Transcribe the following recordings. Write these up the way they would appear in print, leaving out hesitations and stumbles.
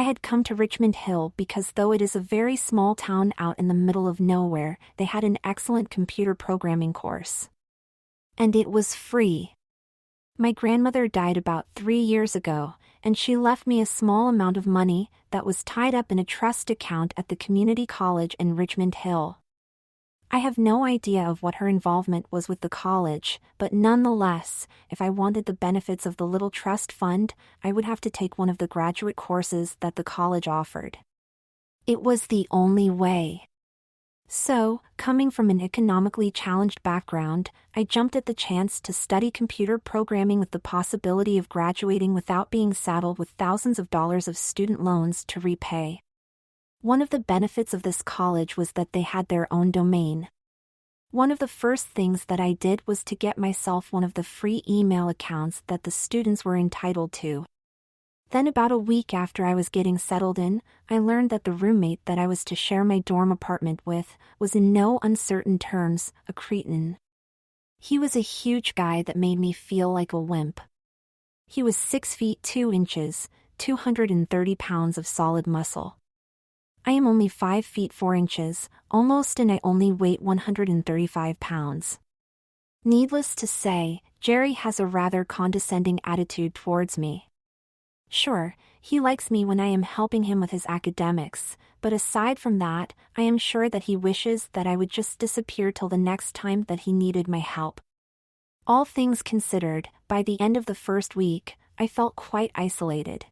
I had come to Richmond Hill because though it is a very small town out in the middle of nowhere, they had an excellent computer programming course. And it was free. My grandmother died about 3 years ago, and she left me a small amount of money that was tied up in a trust account at the community college in Richmond Hill. I have no idea of what her involvement was with the college, but nonetheless, if I wanted the benefits of the little trust fund, I would have to take one of the graduate courses that the college offered. It was the only way. So, coming from an economically challenged background, I jumped at the chance to study computer programming with the possibility of graduating without being saddled with thousands of dollars of student loans to repay. One of the benefits of this college was that they had their own domain. One of the first things that I did was to get myself one of the free email accounts that the students were entitled to. Then about a week after I was getting settled in, I learned that the roommate that I was to share my dorm apartment with was in no uncertain terms a cretin. He was a huge guy that made me feel like a wimp. He was 6 feet 2 inches, 230 pounds of solid muscle. I am only 5 feet 4 inches, almost, and I only weigh 135 pounds. Needless to say, Jerry has a rather condescending attitude towards me. Sure, he likes me when I am helping him with his academics, but aside from that, I am sure that he wishes that I would just disappear till the next time that he needed my help. All things considered, by the end of the first week, I felt quite isolated.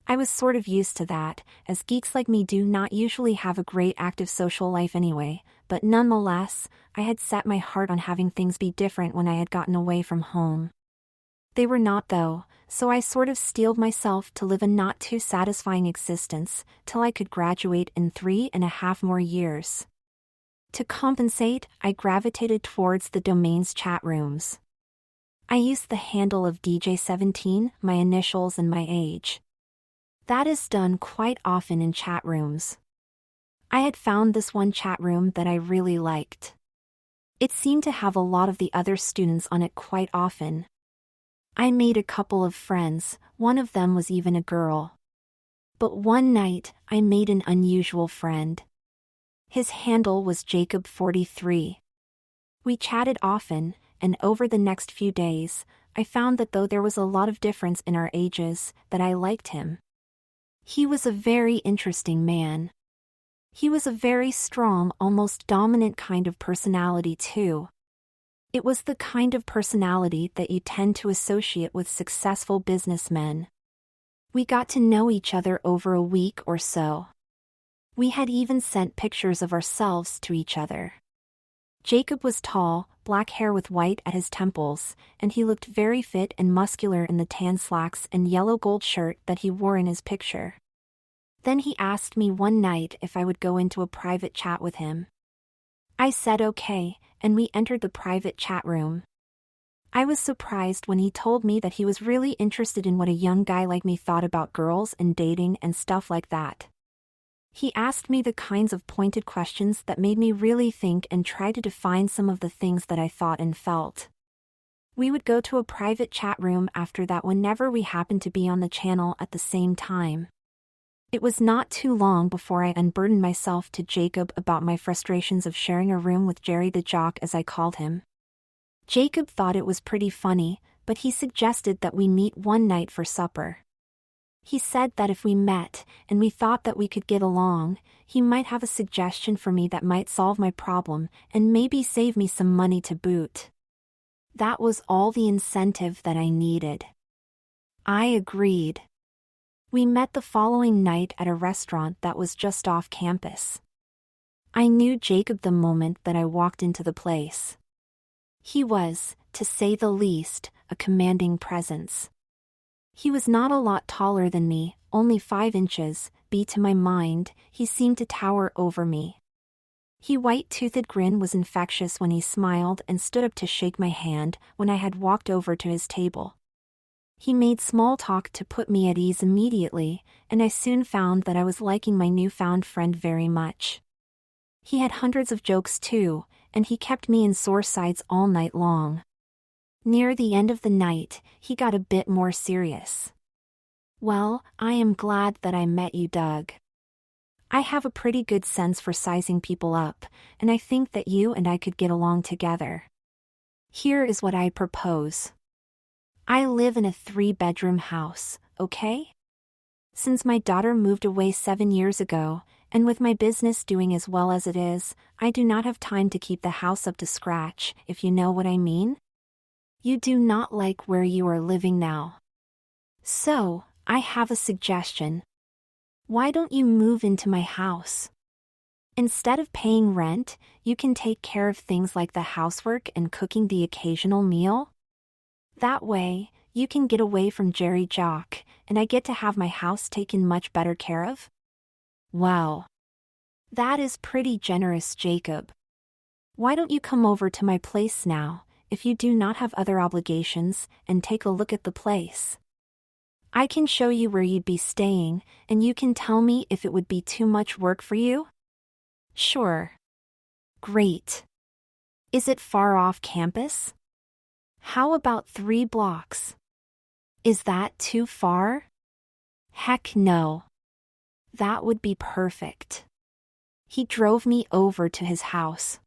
I was sort of used to that, as geeks like me do not usually have a great active social life anyway, but nonetheless, I had set my heart on having things be different when I had gotten away from home. They were not though, so I sort of steeled myself to live a not too satisfying existence, till I could graduate in 3.5 more years. To compensate, I gravitated towards the domain's chat rooms. I used the handle of DJ17, my initials and my age. That is done quite often in chat rooms. I had found this one chat room that I really liked. It seemed to have a lot of the other students on it quite often. I made a couple of friends, one of them was even a girl. But one night, I made an unusual friend. His handle was Jacob43. We chatted often, and over the next few days, I found that though there was a lot of difference in our ages, that I liked him. He was a very interesting man. He was a very strong, almost dominant kind of personality too. It was the kind of personality that you tend to associate with successful businessmen. We got to know each other over a week or so. We had even sent pictures of ourselves to each other. Jacob was tall, black hair with white at his temples, and he looked very fit and muscular in the tan slacks and yellow gold shirt that he wore in his picture. Then he asked me one night if I would go into a private chat with him. I said okay, and we entered the private chat room. I was surprised when he told me that he was really interested in what a young guy like me thought about girls and dating and stuff like that. He asked me the kinds of pointed questions that made me really think and try to define some of the things that I thought and felt. We would go to a private chat room after that whenever we happened to be on the channel at the same time. It was not too long before I unburdened myself to Jacob about my frustrations of sharing a room with Jerry the Jock, as I called him. Jacob thought it was pretty funny, but he suggested that we meet one night for supper. He said that if we met, and we thought that we could get along, he might have a suggestion for me that might solve my problem, and maybe save me some money to boot. That was all the incentive that I needed. I agreed. We met the following night at a restaurant that was just off campus. I knew Jacob the moment that I walked into the place. He was, to say the least, a commanding presence. He was not a lot taller than me, only 5 inches, but to my mind, he seemed to tower over me. His white-toothed grin was infectious when he smiled and stood up to shake my hand when I had walked over to his table. He made small talk to put me at ease immediately, and I soon found that I was liking my newfound friend very much. He had hundreds of jokes too, and he kept me in sore sides all night long. Near the end of the night, he got a bit more serious. Well, I am glad that I met you, Doug. I have a pretty good sense for sizing people up, and I think that you and I could get along together. Here is what I propose. I live in a 3-bedroom house, okay? Since my daughter moved away 7 years ago, and with my business doing as well as it is, I do not have time to keep the house up to scratch, if you know what I mean. You do not like where you are living now. So, I have a suggestion. Why don't you move into my house? Instead of paying rent, you can take care of things like the housework and cooking the occasional meal. That way, you can get away from Jerry Jock, and I get to have my house taken much better care of. Wow. That is pretty generous, Jacob. Why don't you come over to my place now, if you do not have other obligations, and take a look at the place? I can show you where you'd be staying, and you can tell me if it would be too much work for you? Sure. Great. Is it far off campus? How about 3 blocks? Is that too far? Heck no. That would be perfect. He drove me over to his house.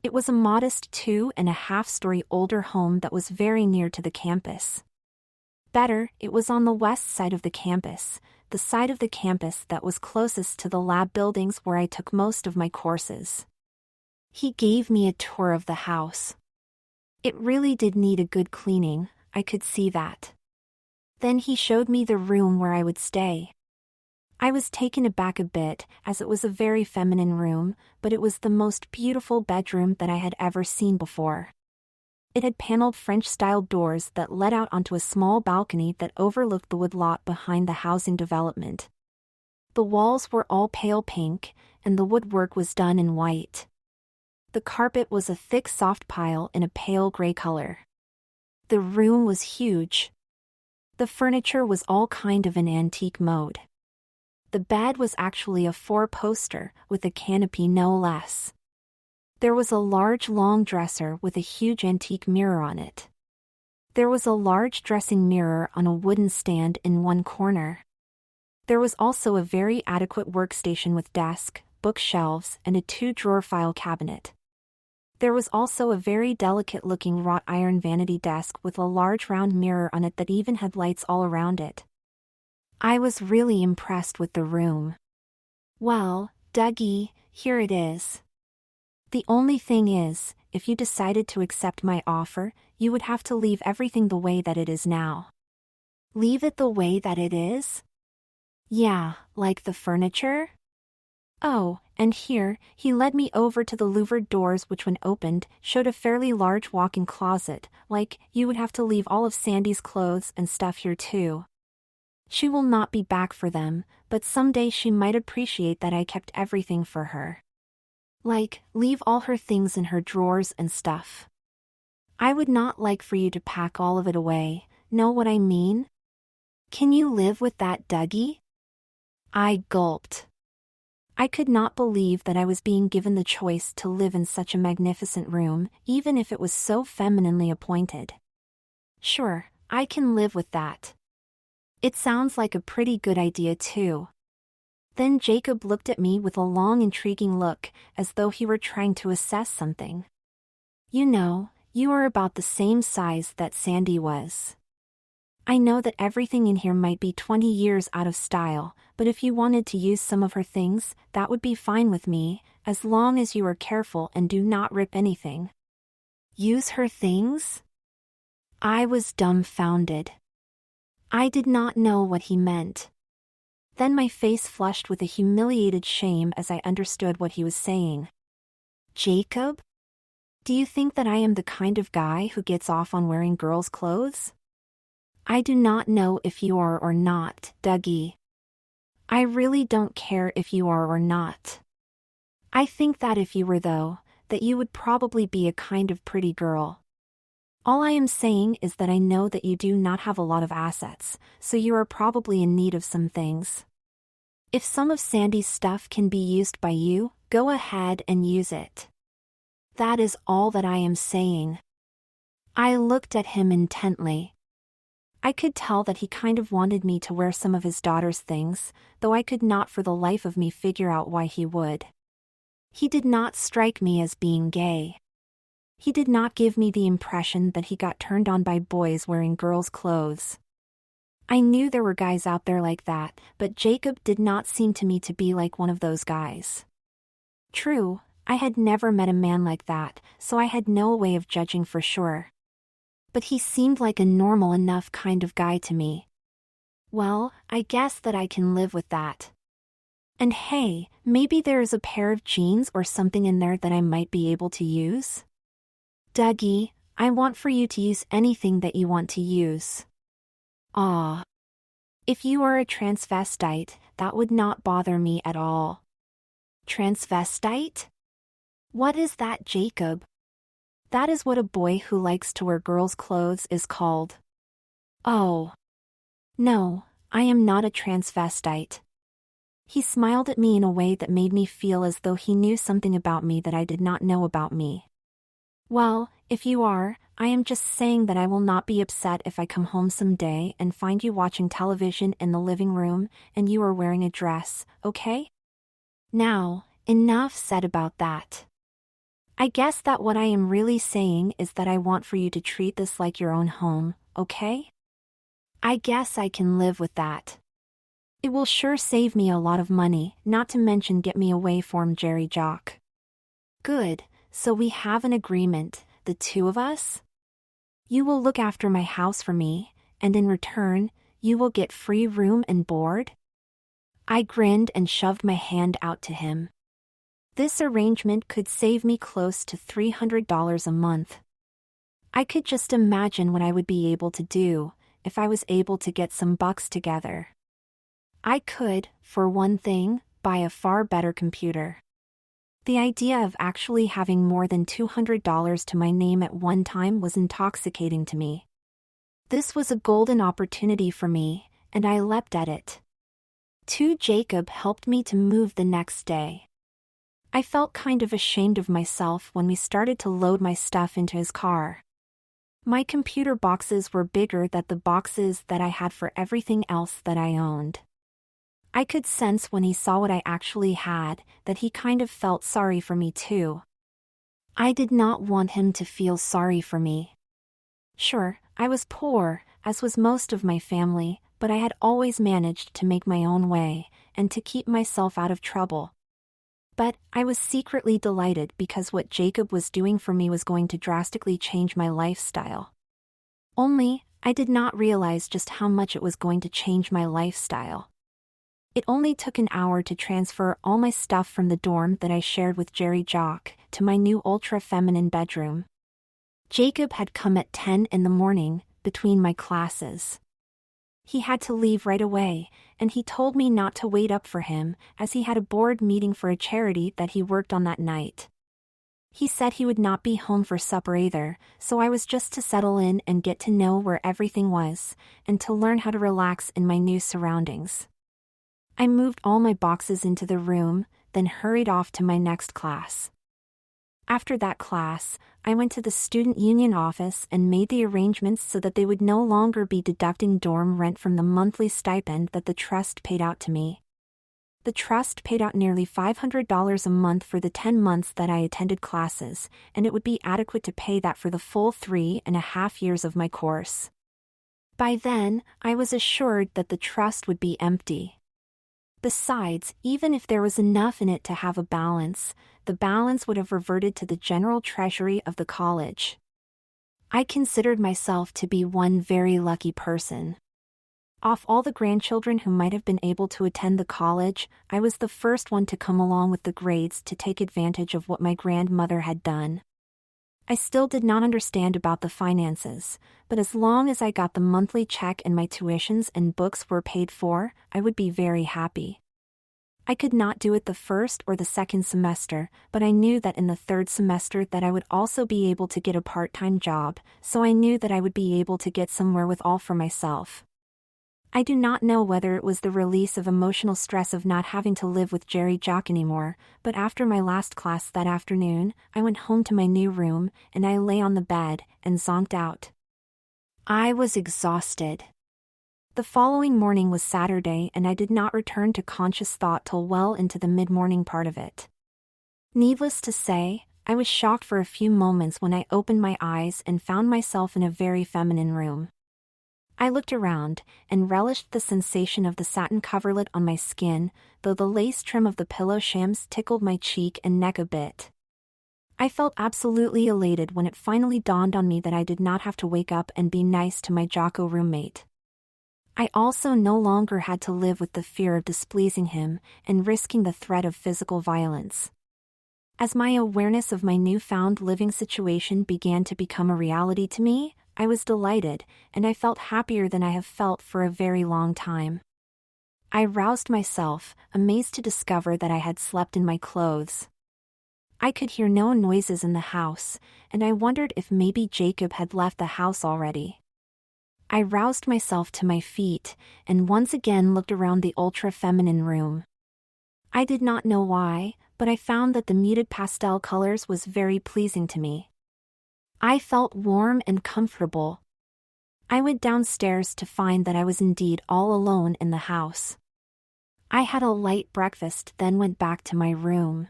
It was a modest 2.5-story older home that was very near to the campus. Better, it was on the west side of the campus, the side of the campus that was closest to the lab buildings where I took most of my courses. He gave me a tour of the house. It really did need a good cleaning, I could see that. Then he showed me the room where I would stay. I was taken aback a bit, as it was a very feminine room, but it was the most beautiful bedroom that I had ever seen before. It had paneled French-style doors that led out onto a small balcony that overlooked the woodlot behind the housing development. The walls were all pale pink, and the woodwork was done in white. The carpet was a thick soft pile in a pale gray color. The room was huge. The furniture was all kind of an antique mode. The bed was actually a 4-poster, with a canopy no less. There was a large long dresser with a huge antique mirror on it. There was a large dressing mirror on a wooden stand in one corner. There was also a very adequate workstation with desk, bookshelves, and a 2-drawer file cabinet. There was also a very delicate-looking wrought iron vanity desk with a large round mirror on it that even had lights all around it. I was really impressed with the room. Well, Dougie, here it is. The only thing is, if you decided to accept my offer, you would have to leave everything the way that it is now. Leave it the way that it is? Yeah, like the furniture? Oh, and here, he led me over to the louvered doors which when opened, showed a fairly large walk-in closet, like, you would have to leave all of Sandy's clothes and stuff here too. She will not be back for them, but someday she might appreciate that I kept everything for her. Like, leave all her things in her drawers and stuff. I would not like for you to pack all of it away, know what I mean? Can you live with that, Dougie? I gulped. I could not believe that I was being given the choice to live in such a magnificent room, even if it was so femininely appointed. Sure, I can live with that. It sounds like a pretty good idea too. Then Jacob looked at me with a long intriguing look, as though he were trying to assess something. You know, you are about the same size that Sandy was. I know that everything in here might be 20 years out of style, but if you wanted to use some of her things, that would be fine with me, as long as you are careful and do not rip anything. Use her things? I was dumbfounded. I did not know what he meant. Then my face flushed with a humiliated shame as I understood what he was saying. Jacob? Do you think that I am the kind of guy who gets off on wearing girls' clothes? I do not know if you are or not, Dougie. I really don't care if you are or not. I think that if you were though, that you would probably be a kind of pretty girl. All I am saying is that I know that you do not have a lot of assets, so you are probably in need of some things. If some of Sandy's stuff can be used by you, go ahead and use it. That is all that I am saying. I looked at him intently. I could tell that he kind of wanted me to wear some of his daughter's things, though I could not for the life of me figure out why he would. He did not strike me as being gay. He did not give me the impression that he got turned on by boys wearing girls' clothes. I knew there were guys out there like that, but Jacob did not seem to me to be like one of those guys. True, I had never met a man like that, so I had no way of judging for sure. But he seemed like a normal enough kind of guy to me. Well, I guess that I can live with that. And hey, maybe there is a pair of jeans or something in there that I might be able to use? Dougie, I want for you to use anything that you want to use. Ah. If you are a transvestite, that would not bother me at all. Transvestite? What is that, Jacob? That is what a boy who likes to wear girls' clothes is called. Oh. No, I am not a transvestite. He smiled at me in a way that made me feel as though he knew something about me that I did not know about me. Well, if you are, I am just saying that I will not be upset if I come home someday and find you watching television in the living room and you are wearing a dress, okay? Now, enough said about that. I guess that what I am really saying is that I want for you to treat this like your own home, okay? I guess I can live with that. It will sure save me a lot of money, not to mention get me away from Jerry Jock. Good, so we have an agreement, the two of us? You will look after my house for me, and in return, you will get free room and board? I grinned and shoved my hand out to him. This arrangement could save me close to $300 a month. I could just imagine what I would be able to do if I was able to get some bucks together. I could, for one thing, buy a far better computer. The idea of actually having more than $200 to my name at one time was intoxicating to me. This was a golden opportunity for me, and I leapt at it. Jacob helped me to move the next day. I felt kind of ashamed of myself when we started to load my stuff into his car. My computer boxes were bigger than the boxes that I had for everything else that I owned. I could sense when he saw what I actually had, that he kind of felt sorry for me too. I did not want him to feel sorry for me. Sure, I was poor, as was most of my family, but I had always managed to make my own way, and to keep myself out of trouble. But I was secretly delighted because what Jacob was doing for me was going to drastically change my lifestyle. Only, I did not realize just how much it was going to change my lifestyle. It only took an hour to transfer all my stuff from the dorm that I shared with Jerry Jock to my new ultra-feminine bedroom. Jacob had come at 10 in the morning, between my classes. He had to leave right away, and he told me not to wait up for him, as he had a board meeting for a charity that he worked on that night. He said he would not be home for supper either, so I was just to settle in and get to know where everything was, and to learn how to relax in my new surroundings. I moved all my boxes into the room, then hurried off to my next class. After that class, I went to the student union office and made the arrangements so that they would no longer be deducting dorm rent from the monthly stipend that the trust paid out to me. The trust paid out nearly $500 a month for the 10 months that I attended classes, and it would be adequate to pay that for the full 3.5 years of my course. By then, I was assured that the trust would be empty. Besides, even if there was enough in it to have a balance, the balance would have reverted to the general treasury of the college. I considered myself to be one very lucky person. Of all the grandchildren who might have been able to attend the college, I was the first one to come along with the grades to take advantage of what my grandmother had done. I still did not understand about the finances, but as long as I got the monthly check and my tuitions and books were paid for, I would be very happy. I could not do it the first or the second semester, but I knew that in the third semester that I would also be able to get a part-time job, so I knew that I would be able to get somewhere with all for myself. I do not know whether it was the release of emotional stress of not having to live with Jerry Jock anymore, but after my last class that afternoon, I went home to my new room, and I lay on the bed and zonked out. I was exhausted. The following morning was Saturday, and I did not return to conscious thought till well into the mid-morning part of it. Needless to say, I was shocked for a few moments when I opened my eyes and found myself in a very feminine room. I looked around, and relished the sensation of the satin coverlet on my skin, though the lace trim of the pillow shams tickled my cheek and neck a bit. I felt absolutely elated when it finally dawned on me that I did not have to wake up and be nice to my Jocko roommate. I also no longer had to live with the fear of displeasing him and risking the threat of physical violence. As my awareness of my newfound living situation began to become a reality to me, I was delighted, and I felt happier than I have felt for a very long time. I roused myself, amazed to discover that I had slept in my clothes. I could hear no noises in the house, and I wondered if maybe Jacob had left the house already. I roused myself to my feet, and once again looked around the ultra-feminine room. I did not know why, but I found that the muted pastel colors was very pleasing to me. I felt warm and comfortable. I went downstairs to find that I was indeed all alone in the house. I had a light breakfast, then went back to my room.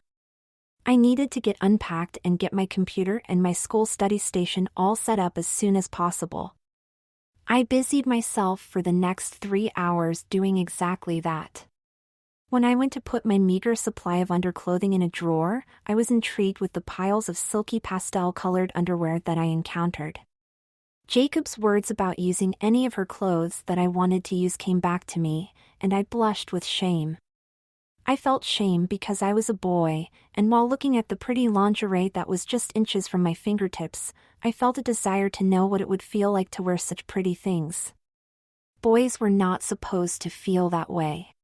I needed to get unpacked and get my computer and my school study station all set up as soon as possible. I busied myself for the next 3 hours doing exactly that. When I went to put my meager supply of underclothing in a drawer, I was intrigued with the piles of silky pastel-colored underwear that I encountered. Jacob's words about using any of her clothes that I wanted to use came back to me, and I blushed with shame. I felt shame because I was a boy, and while looking at the pretty lingerie that was just inches from my fingertips, I felt a desire to know what it would feel like to wear such pretty things. Boys were not supposed to feel that way.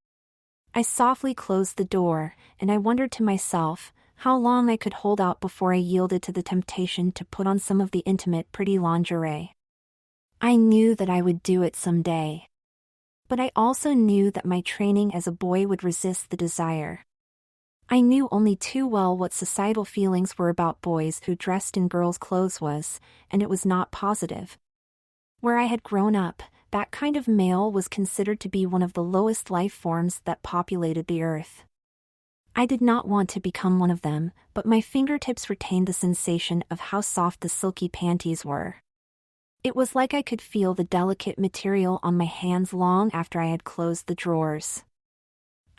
I softly closed the door, and I wondered to myself how long I could hold out before I yielded to the temptation to put on some of the intimate pretty lingerie. I knew that I would do it someday. But I also knew that my training as a boy would resist the desire. I knew only too well what societal feelings were about boys who dressed in girls' clothes was, and it was not positive. Where I had grown up, that kind of male was considered to be one of the lowest life forms that populated the earth. I did not want to become one of them, but my fingertips retained the sensation of how soft the silky panties were. It was like I could feel the delicate material on my hands long after I had closed the drawers.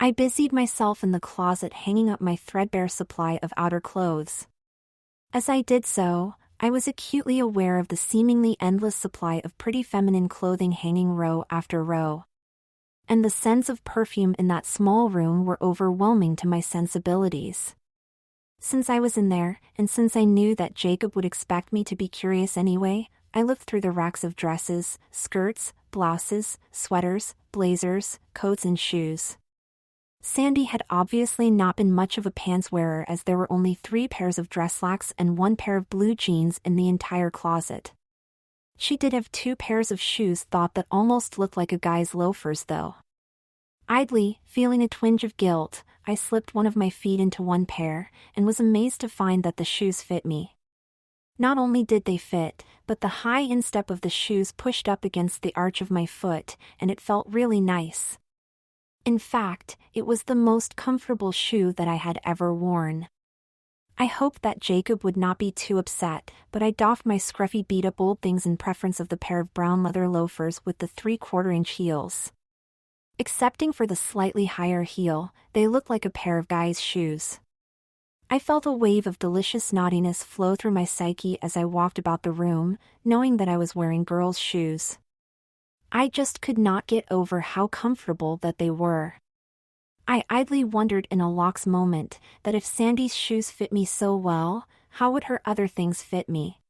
I busied myself in the closet hanging up my threadbare supply of outer clothes. As I did so, I was acutely aware of the seemingly endless supply of pretty feminine clothing hanging row after row. And the scents of perfume in that small room were overwhelming to my sensibilities. Since I was in there, and since I knew that Jacob would expect me to be curious anyway, I looked through the racks of dresses, skirts, blouses, sweaters, blazers, coats and shoes. Sandy had obviously not been much of a pants wearer, as there were only 3 pairs of dress slacks and 1 pair of blue jeans in the entire closet. She did have 2 pairs of shoes that almost looked like a guy's loafers though. Idly, feeling a twinge of guilt, I slipped one of my feet into one pair, and was amazed to find that the shoes fit me. Not only did they fit, but the high instep of the shoes pushed up against the arch of my foot, and it felt really nice. In fact, it was the most comfortable shoe that I had ever worn. I hoped that Jacob would not be too upset, but I doffed my scruffy beat-up old things in preference of the pair of brown leather loafers with the 3/4-inch heels. Excepting for the slightly higher heel, they looked like a pair of guy's shoes. I felt a wave of delicious naughtiness flow through my psyche as I walked about the room, knowing that I was wearing girls' shoes. I just could not get over how comfortable that they were. I idly wondered in a lox moment that if Sandy's shoes fit me so well, how would her other things fit me?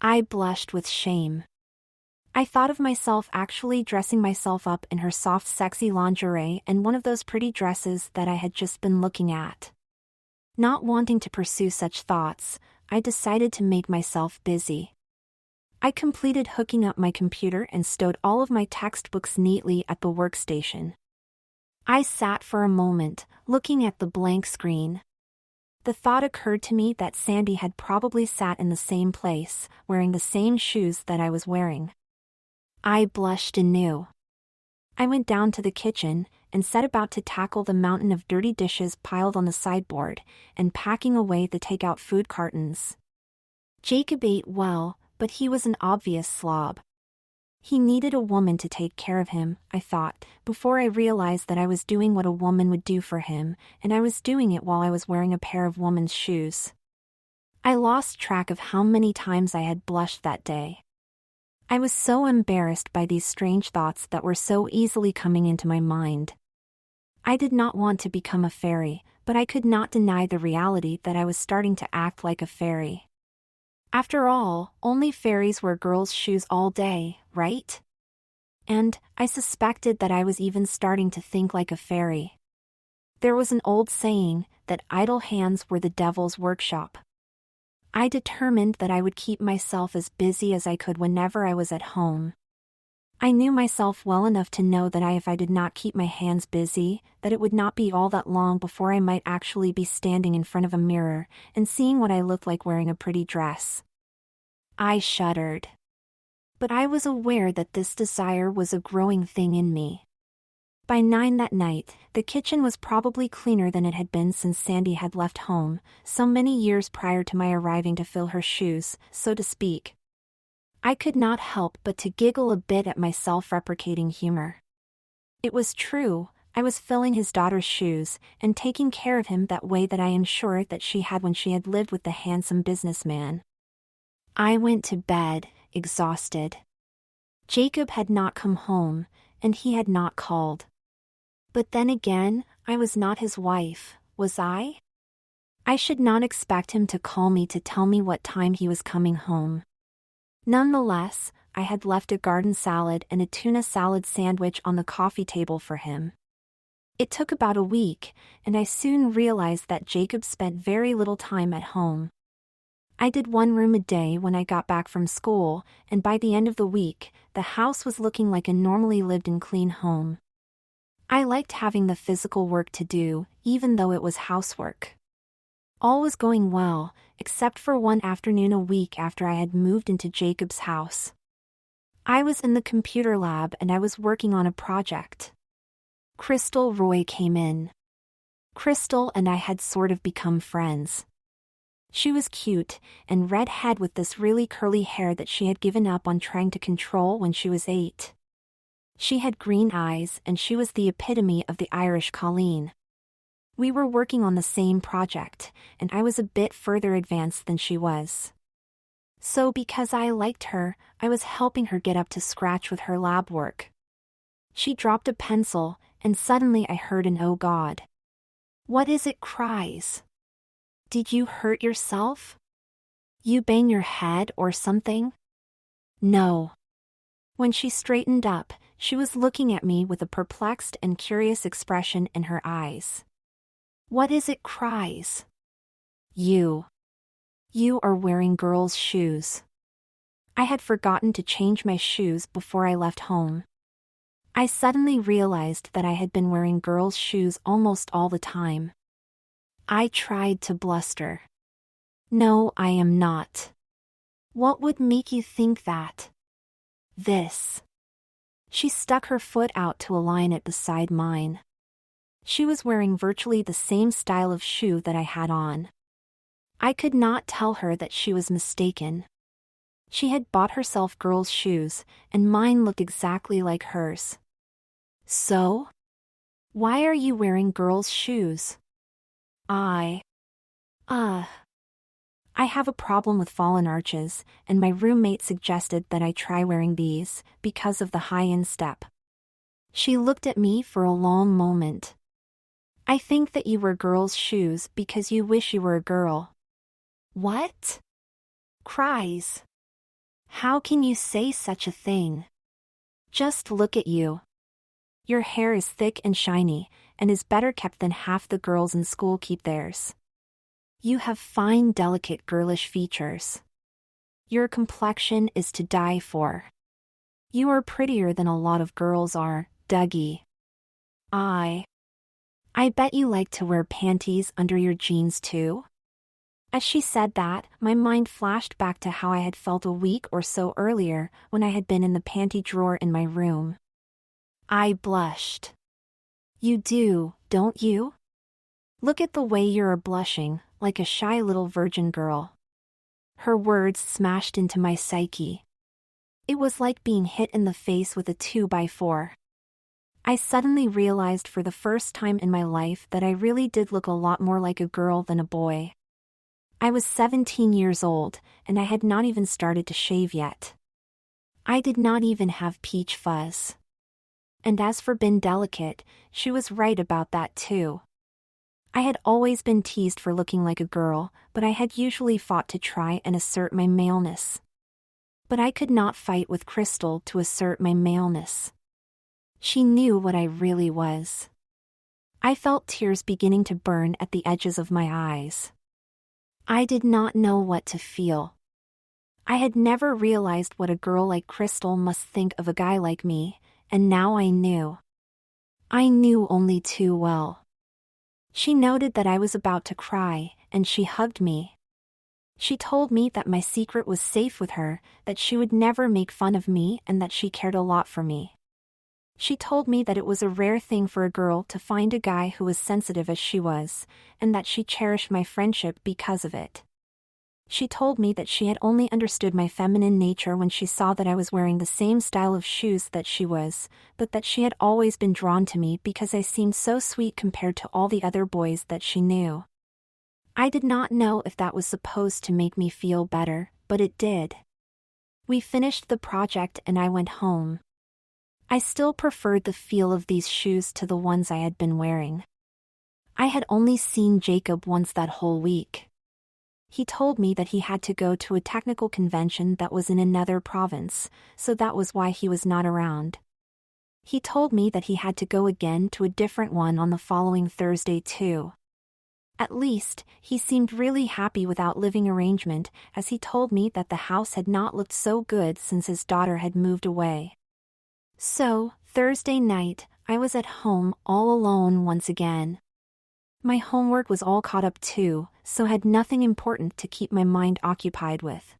I blushed with shame. I thought of myself actually dressing myself up in her soft sexy lingerie and one of those pretty dresses that I had just been looking at. Not wanting to pursue such thoughts, I decided to make myself busy. I completed hooking up my computer and stowed all of my textbooks neatly at the workstation. I sat for a moment, looking at the blank screen. The thought occurred to me that Sandy had probably sat in the same place, wearing the same shoes that I was wearing. I blushed anew. I went down to the kitchen and set about to tackle the mountain of dirty dishes piled on the sideboard and packing away the takeout food cartons. Jacob ate well, but he was an obvious slob. He needed a woman to take care of him, I thought, before I realized that I was doing what a woman would do for him, and I was doing it while I was wearing a pair of woman's shoes. I lost track of how many times I had blushed that day. I was so embarrassed by these strange thoughts that were so easily coming into my mind. I did not want to become a fairy, but I could not deny the reality that I was starting to act like a fairy. After all, only fairies wear girls' shoes all day, right? And I suspected that I was even starting to think like a fairy. There was an old saying that idle hands were the devil's workshop. I determined that I would keep myself as busy as I could whenever I was at home. I knew myself well enough to know that if I did not keep my hands busy, that it would not be all that long before I might actually be standing in front of a mirror and seeing what I looked like wearing a pretty dress. I shuddered. But I was aware that this desire was a growing thing in me. By 9 that night, the kitchen was probably cleaner than it had been since Sandy had left home, so many years prior to my arriving to fill her shoes, so to speak. I could not help but to giggle a bit at my self-replicating humor. It was true, I was filling his daughter's shoes and taking care of him that way that I ensured that she had when she had lived with the handsome businessman. I went to bed, exhausted. Jacob had not come home, and he had not called. But then again, I was not his wife, was I? I should not expect him to call me to tell me what time he was coming home. Nonetheless, I had left a garden salad and a tuna salad sandwich on the coffee table for him. It took about a week, and I soon realized that Jacob spent very little time at home. I did one room a day when I got back from school, and by the end of the week, the house was looking like a normally lived-in clean home. I liked having the physical work to do, even though it was housework. All was going well, except for one afternoon a week after I had moved into Jacob's house. I was in the computer lab and I was working on a project. Crystal Roy came in. Crystal and I had sort of become friends. She was cute and redhead with this really curly hair that she had given up on trying to control when she was 8. She had green eyes and she was the epitome of the Irish Colleen. We were working on the same project, and I was a bit further advanced than she was. So because I liked her, I was helping her get up to scratch with her lab work. She dropped a pencil, and suddenly I heard an "Oh God. What is it?" cries. Did you hurt yourself? You bang your head or something? No. When she straightened up, she was looking at me with a perplexed and curious expression in her eyes. What is it? Cries. You. You are wearing girls' shoes. I had forgotten to change my shoes before I left home. I suddenly realized that I had been wearing girls' shoes almost all the time. I tried to bluster. No, I am not. What would make you think that? This. She stuck her foot out to align it beside mine. She was wearing virtually the same style of shoe that I had on. I could not tell her that she was mistaken. She had bought herself girls' shoes, and mine looked exactly like hers. So? Why are you wearing girls' shoes? I have a problem with fallen arches, and my roommate suggested that I try wearing these, because of the high instep. She looked at me for a long moment. I think that you wear girls' shoes because you wish you were a girl. What? Cries. How can you say such a thing? Just look at you. Your hair is thick and shiny, and is better kept than half the girls in school keep theirs. You have fine, delicate, girlish features. Your complexion is to die for. You are prettier than a lot of girls are, Dougie. I bet you like to wear panties under your jeans too? As she said that, my mind flashed back to how I had felt a week or so earlier when I had been in the panty drawer in my room. I blushed. You do, don't you? Look at the way you're blushing, like a shy little virgin girl. Her words smashed into my psyche. It was like being hit in the face with a 2x4. I suddenly realized for the first time in my life that I really did look a lot more like a girl than a boy. I was 17 years old, and I had not even started to shave yet. I did not even have peach fuzz. And as for being delicate, she was right about that too. I had always been teased for looking like a girl, but I had usually fought to try and assert my maleness. But I could not fight with Crystal to assert my maleness. She knew what I really was. I felt tears beginning to burn at the edges of my eyes. I did not know what to feel. I had never realized what a girl like Crystal must think of a guy like me, and now I knew. I knew only too well. She noted that I was about to cry, and she hugged me. She told me that my secret was safe with her, that she would never make fun of me, and that she cared a lot for me. She told me that it was a rare thing for a girl to find a guy who was sensitive as she was, and that she cherished my friendship because of it. She told me that she had only understood my feminine nature when she saw that I was wearing the same style of shoes that she was, but that she had always been drawn to me because I seemed so sweet compared to all the other boys that she knew. I did not know if that was supposed to make me feel better, but it did. We finished the project and I went home. I still preferred the feel of these shoes to the ones I had been wearing. I had only seen Jacob once that whole week. He told me that he had to go to a technical convention that was in another province, so that was why he was not around. He told me that he had to go again to a different one on the following Thursday too. At least, he seemed really happy without living arrangement, as he told me that the house had not looked so good since his daughter had moved away. So, Thursday night, I was at home all alone once again. My homework was all caught up too, so had nothing important to keep my mind occupied with.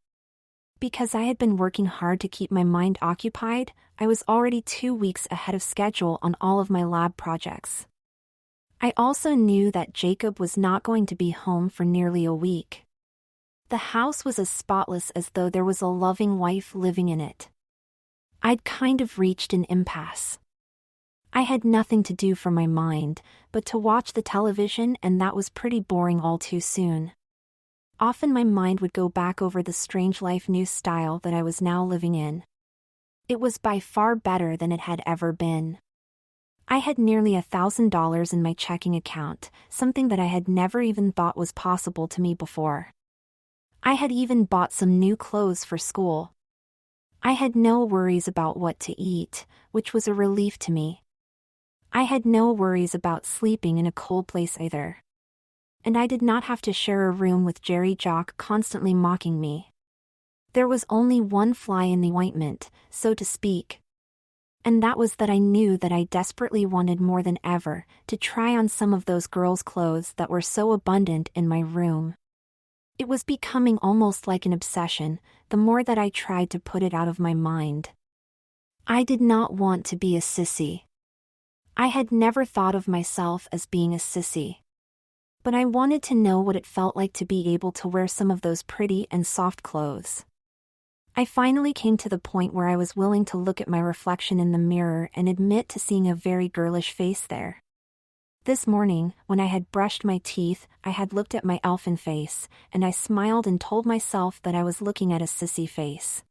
Because I had been working hard to keep my mind occupied, I was already 2 weeks ahead of schedule on all of my lab projects. I also knew that Jacob was not going to be home for nearly a week. The house was as spotless as though there was a loving wife living in it. I'd kind of reached an impasse. I had nothing to do for my mind, but to watch the television, and that was pretty boring all too soon. Often my mind would go back over the strange life new style that I was now living in. It was by far better than it had ever been. I had nearly $1,000 in my checking account, something that I had never even thought was possible to me before. I had even bought some new clothes for school. I had no worries about what to eat, which was a relief to me. I had no worries about sleeping in a cold place either. And I did not have to share a room with Jerry Jock constantly mocking me. There was only one fly in the ointment, so to speak. And that was that I knew that I desperately wanted more than ever to try on some of those girls' clothes that were so abundant in my room. It was becoming almost like an obsession, the more that I tried to put it out of my mind. I did not want to be a sissy. I had never thought of myself as being a sissy. But I wanted to know what it felt like to be able to wear some of those pretty and soft clothes. I finally came to the point where I was willing to look at my reflection in the mirror and admit to seeing a very girlish face there. This morning, when I had brushed my teeth, I had looked at my elfin face, and I smiled and told myself that I was looking at a sissy face.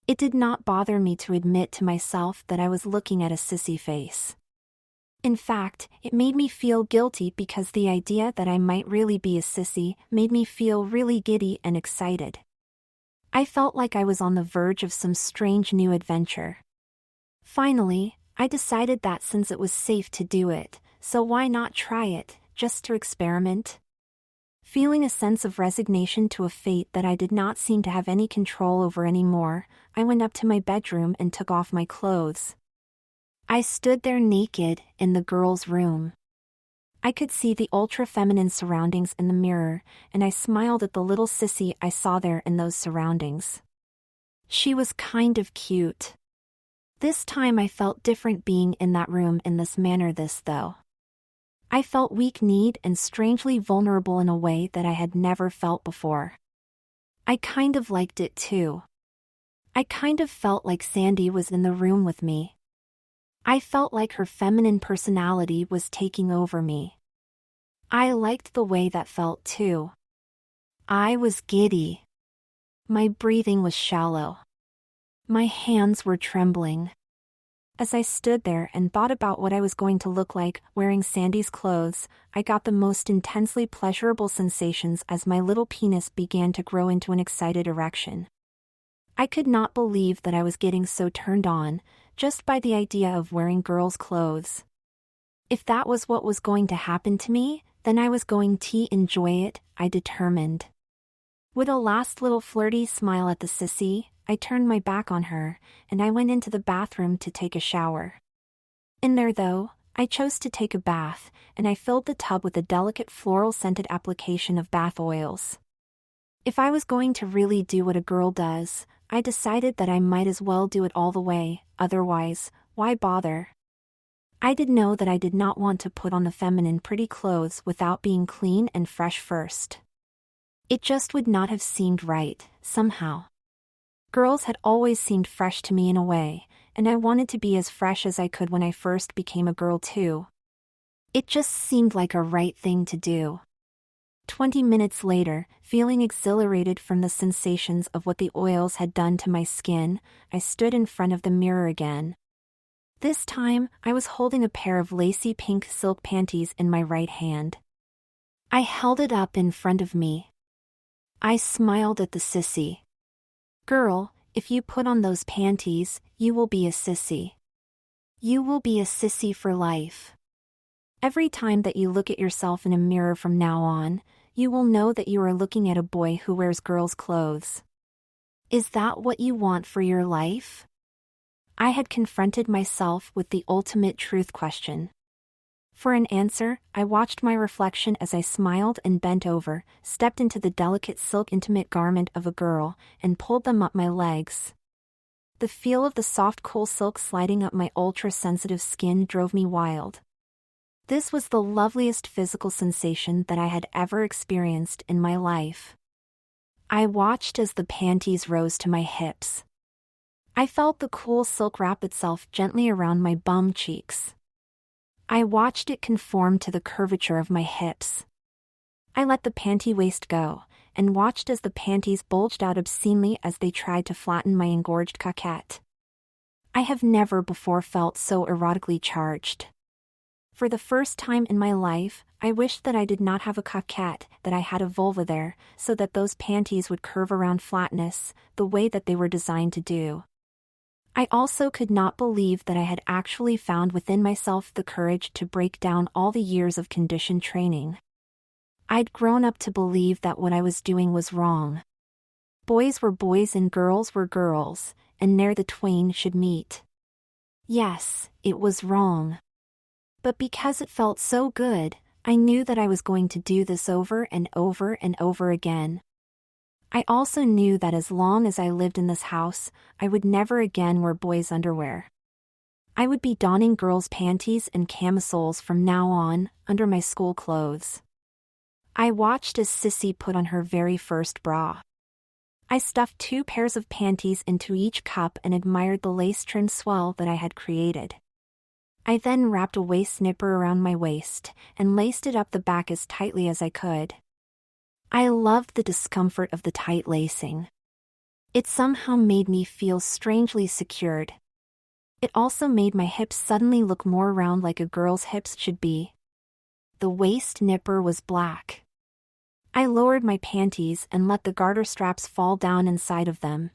It did not bother me to admit to myself that I was looking at a sissy face. In fact, it made me feel guilty because the idea that I might really be a sissy made me feel really giddy and excited. I felt like I was on the verge of some strange new adventure. Finally, I decided that since it was safe to do it, so why not try it, just to experiment? Feeling a sense of resignation to a fate that I did not seem to have any control over anymore, I went up to my bedroom and took off my clothes. I stood there naked, in the girl's room. I could see the ultra-feminine surroundings in the mirror, and I smiled at the little sissy I saw there in those surroundings. She was kind of cute. This time I felt different being in that room in this manner though. I felt weak-kneed and strangely vulnerable in a way that I had never felt before. I kind of liked it too. I kind of felt like Sandy was in the room with me. I felt like her feminine personality was taking over me. I liked the way that felt too. I was giddy. My breathing was shallow. My hands were trembling. As I stood there and thought about what I was going to look like wearing Sandy's clothes, I got the most intensely pleasurable sensations as my little penis began to grow into an excited erection. I could not believe that I was getting so turned on, just by the idea of wearing girls' clothes. If that was what was going to happen to me, then I was going to enjoy it, I determined. With a last little flirty smile at the sissy, I turned my back on her, and I went into the bathroom to take a shower. In there though, I chose to take a bath, and I filled the tub with a delicate floral-scented application of bath oils. If I was going to really do what a girl does, I decided that I might as well do it all the way, otherwise, why bother? I did know that I did not want to put on the feminine pretty clothes without being clean and fresh first. It just would not have seemed right, somehow. Girls had always seemed fresh to me in a way, and I wanted to be as fresh as I could when I first became a girl too. It just seemed like a right thing to do. 20 minutes later, feeling exhilarated from the sensations of what the oils had done to my skin, I stood in front of the mirror again. This time, I was holding a pair of lacy pink silk panties in my right hand. I held it up in front of me. I smiled at the sissy. Girl, if you put on those panties, you will be a sissy. You will be a sissy for life. Every time that you look at yourself in a mirror from now on, you will know that you are looking at a boy who wears girls' clothes. Is that what you want for your life? I had confronted myself with the ultimate truth question. For an answer, I watched my reflection as I smiled and bent over, stepped into the delicate silk intimate garment of a girl, and pulled them up my legs. The feel of the soft cool silk sliding up my ultra-sensitive skin drove me wild. This was the loveliest physical sensation that I had ever experienced in my life. I watched as the panties rose to my hips. I felt the cool silk wrap itself gently around my bum cheeks. I watched it conform to the curvature of my hips. I let the panty waist go, and watched as the panties bulged out obscenely as they tried to flatten my engorged coquette. I have never before felt so erotically charged. For the first time in my life, I wished that I did not have a coquette, that I had a vulva there, so that those panties would curve around flatness, the way that they were designed to do. I also could not believe that I had actually found within myself the courage to break down all the years of conditioned training. I'd grown up to believe that what I was doing was wrong. Boys were boys and girls were girls, and ne'er the twain should meet. Yes, it was wrong. But because it felt so good, I knew that I was going to do this over and over and over again. I also knew that as long as I lived in this house, I would never again wear boys' underwear. I would be donning girls' panties and camisoles from now on, under my school clothes. I watched as Sissy put on her very first bra. I stuffed 2 pairs of panties into each cup and admired the lace-trimmed swell that I had created. I then wrapped a waist snipper around my waist, and laced it up the back as tightly as I could. I loved the discomfort of the tight lacing. It somehow made me feel strangely secured. It also made my hips suddenly look more round like a girl's hips should be. The waist nipper was black. I lowered my panties and let the garter straps fall down inside of them.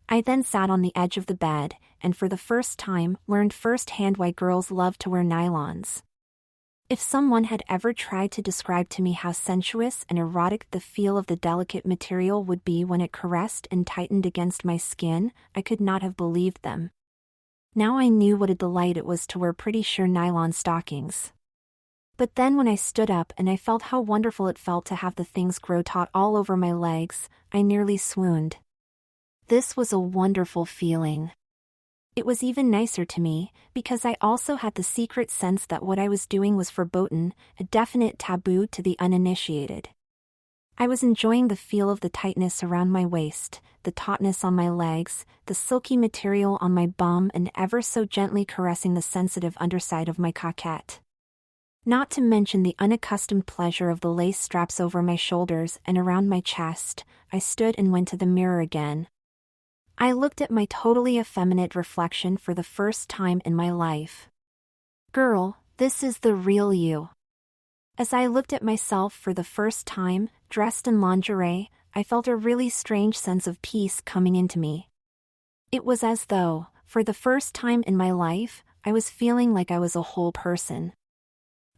I then sat on the edge of the bed, and for the first time learned firsthand why girls love to wear nylons. If someone had ever tried to describe to me how sensuous and erotic the feel of the delicate material would be when it caressed and tightened against my skin, I could not have believed them. Now I knew what a delight it was to wear pretty sheer nylon stockings. But then when I stood up and I felt how wonderful it felt to have the things grow taut all over my legs, I nearly swooned. This was a wonderful feeling. It was even nicer to me, because I also had the secret sense that what I was doing was verboten, a definite taboo to the uninitiated. I was enjoying the feel of the tightness around my waist, the tautness on my legs, the silky material on my bum, and ever so gently caressing the sensitive underside of my coquette. Not to mention the unaccustomed pleasure of the lace straps over my shoulders and around my chest. I stood and went to the mirror again. I looked at my totally effeminate reflection for the first time in my life. Girl, this is the real you. As I looked at myself for the first time, dressed in lingerie, I felt a really strange sense of peace coming into me. It was as though, for the first time in my life, I was feeling like I was a whole person.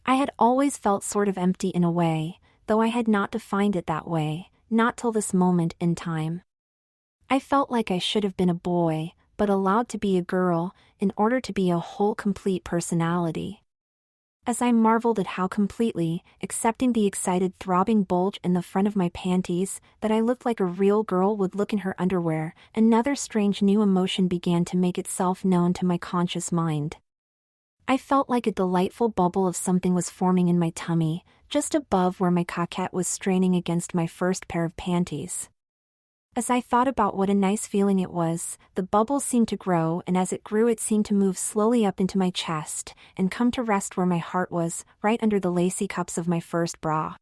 I had always felt sort of empty in a way, though I had not defined it that way, not till this moment in time. I felt like I should have been a boy, but allowed to be a girl, in order to be a whole complete personality. As I marveled at how completely, excepting the excited throbbing bulge in the front of my panties, that I looked like a real girl would look in her underwear, another strange new emotion began to make itself known to my conscious mind. I felt like a delightful bubble of something was forming in my tummy, just above where my coquette was straining against my first pair of panties. As I thought about what a nice feeling it was, the bubble seemed to grow, and as it grew it seemed to move slowly up into my chest, and come to rest where my heart was, right under the lacy cups of my first bra.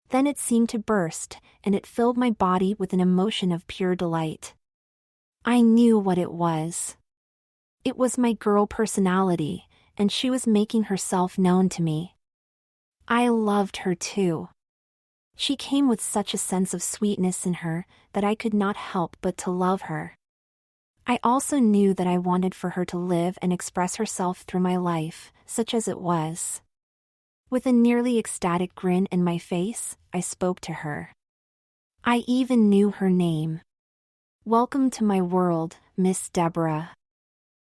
Then it seemed to burst, and it filled my body with an emotion of pure delight. I knew what it was. It was my girl personality, and she was making herself known to me. I loved her too. She came with such a sense of sweetness in her, that I could not help but to love her. I also knew that I wanted for her to live and express herself through my life, such as it was. With a nearly ecstatic grin in my face, I spoke to her. I even knew her name. Welcome to my world, Miss Deborah.